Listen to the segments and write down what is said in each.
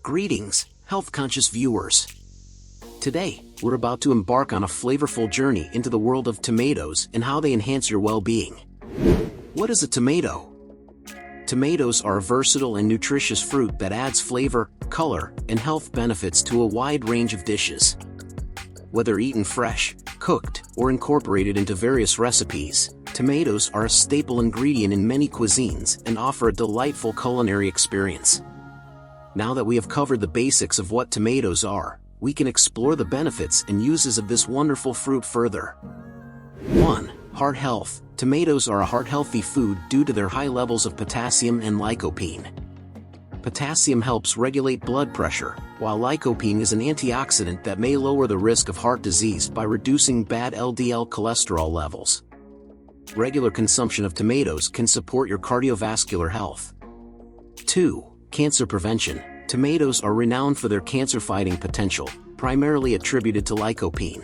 Greetings, health-conscious viewers. Today, we're about to embark on a flavorful journey into the world of tomatoes and how they enhance your well-being. What is a tomato? Tomatoes are a versatile and nutritious fruit that adds flavor, color, and health benefits to a wide range of dishes. Whether eaten fresh, cooked, or incorporated into various recipes, tomatoes are a staple ingredient in many cuisines and offer a delightful culinary experience. Now that we have covered the basics of what tomatoes are, we can explore the benefits and uses of this wonderful fruit further. 1. Heart health. Tomatoes are a heart-healthy food due to their high levels of potassium and lycopene. Potassium helps regulate blood pressure, while lycopene is an antioxidant that may lower the risk of heart disease by reducing bad LDL cholesterol levels. Regular consumption of tomatoes can support your cardiovascular health. 2. Cancer prevention. Tomatoes are renowned for their cancer-fighting potential, primarily attributed to lycopene.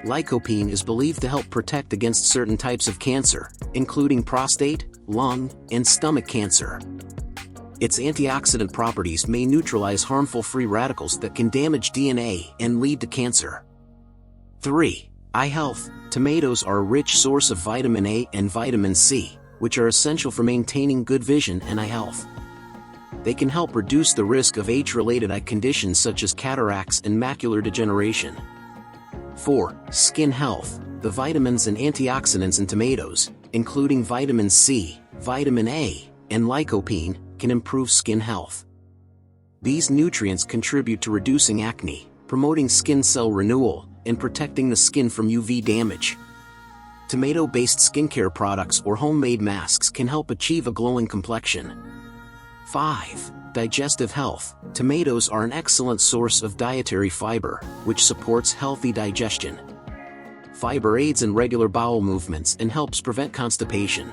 Lycopene is believed to help protect against certain types of cancer, including prostate, lung, and stomach cancer. Its antioxidant properties may neutralize harmful free radicals that can damage DNA and lead to cancer. 3. Eye health. Tomatoes are a rich source of vitamin A and vitamin C, which are essential for maintaining good vision and eye health. They can help reduce the risk of age-related eye conditions such as cataracts and macular degeneration. 4. Skin health. The vitamins and antioxidants in tomatoes, including vitamin C, vitamin A, and lycopene, can improve skin health. These nutrients contribute to reducing acne, promoting skin cell renewal, and protecting the skin from UV damage. Tomato-based skincare products or homemade masks can help achieve a glowing complexion. 5. Digestive health. Tomatoes are an excellent source of dietary fiber, which supports healthy digestion. Fiber aids in regular bowel movements and helps prevent constipation.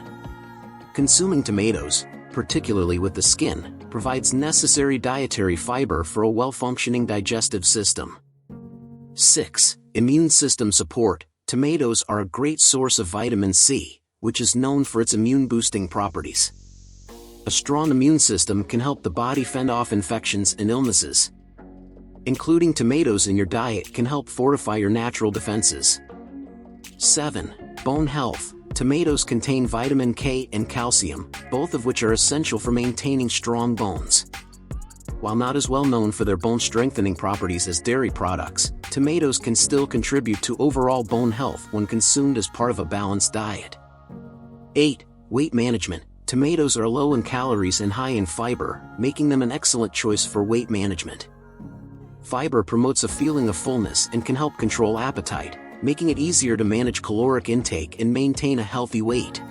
Consuming tomatoes, particularly with the skin, provides necessary dietary fiber for a well-functioning digestive system. 6. Immune system support. Tomatoes are a great source of vitamin C, which is known for its immune-boosting properties. A strong immune system can help the body fend off infections and illnesses. Including tomatoes in your diet can help fortify your natural defenses. 7. Bone health. Tomatoes contain vitamin K and calcium, both of which are essential for maintaining strong bones. While not as well known for their bone-strengthening properties as dairy products, tomatoes can still contribute to overall bone health when consumed as part of a balanced diet. 8. Weight management. Tomatoes are low in calories and high in fiber, making them an excellent choice for weight management. Fiber promotes a feeling of fullness and can help control appetite, making it easier to manage caloric intake and maintain a healthy weight.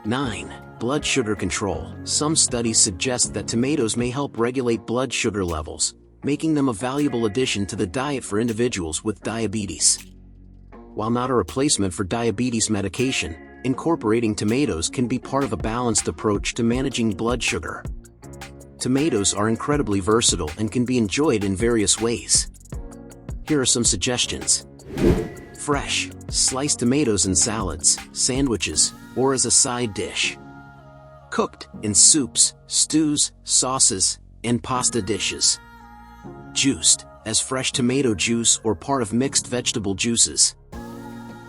9. Blood sugar control. Some studies suggest that tomatoes may help regulate blood sugar levels, making them a valuable addition to the diet for individuals with diabetes. While not a replacement for diabetes medication, incorporating tomatoes can be part of a balanced approach to managing blood sugar. Tomatoes are incredibly versatile and can be enjoyed in various ways. Here are some suggestions. Fresh, sliced tomatoes in salads, sandwiches, or as a side dish. Cooked, in soups, stews, sauces, and pasta dishes. Juiced, as fresh tomato juice or part of mixed vegetable juices.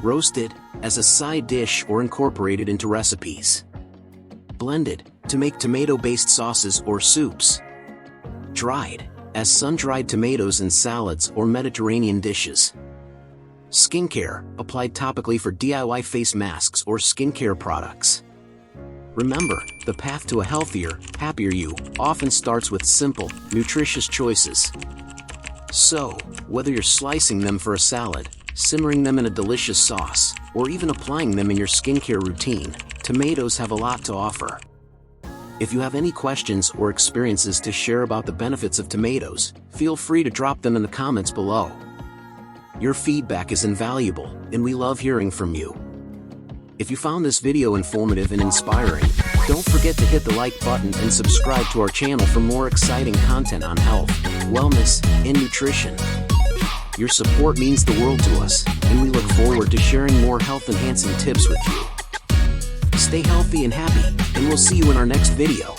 Roasted, as a side dish or incorporated into recipes. Blended, to make tomato-based sauces or soups. Dried, as sun-dried tomatoes in salads or Mediterranean dishes. Skincare, applied topically for DIY face masks or skincare products. Remember, the path to a healthier, happier you often starts with simple, nutritious choices. So, whether you're slicing them for a salad, simmering them in a delicious sauce, or even applying them in your skincare routine, tomatoes have a lot to offer. If you have any questions or experiences to share about the benefits of tomatoes, feel free to drop them in the comments below. Your feedback is invaluable, and we love hearing from you. If you found this video informative and inspiring, don't forget to hit the like button and subscribe to our channel for more exciting content on health, wellness, and nutrition. Your support means the world to us, and we look forward to sharing more health-enhancing tips with you. Stay healthy and happy, and we'll see you in our next video.